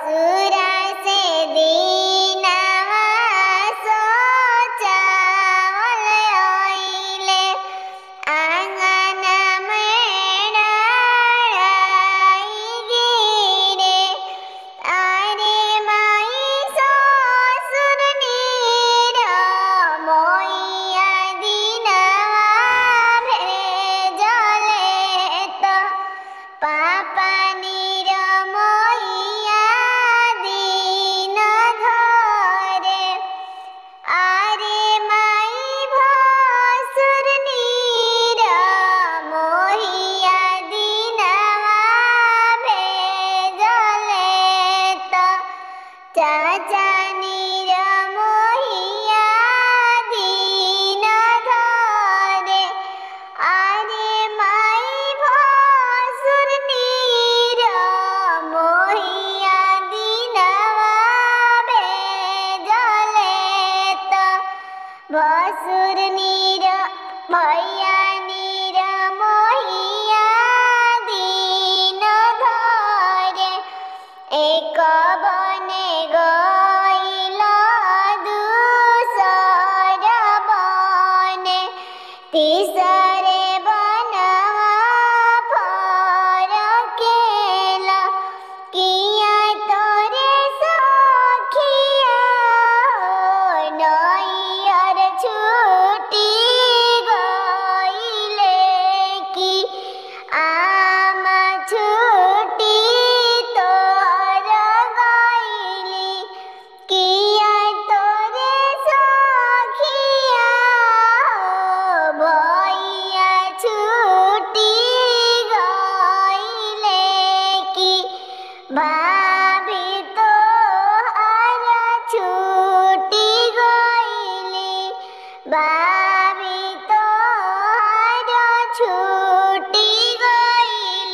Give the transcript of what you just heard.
ससुरा से दीनावा सोचावल आइले आंगन मेड़ाई गिरे अरे माई ससुर नीरा मोइया दीनावा भेजले तो पापा नीरा मोइया दीन धरे अरे माई भसुर नीरा मोहिया दीनवा भेजले तो चाचा नीरा मोहिया दीन धरे अरे माई भसुर नीरा मोहिया दीनवा भेजले तो भसुर नीरा भैया नीरा मोहिया दीन धरे एक बने गइल दूसर बने तीसरे बनवा फरकेला किया तोरे सखिया नैयर छूटी गइले कि आम छूटी तोर गइली किया तोरे सखिया भैया छूटी गइले कि भाभी तोहर छूटी गइली भाभी तोहर छूटी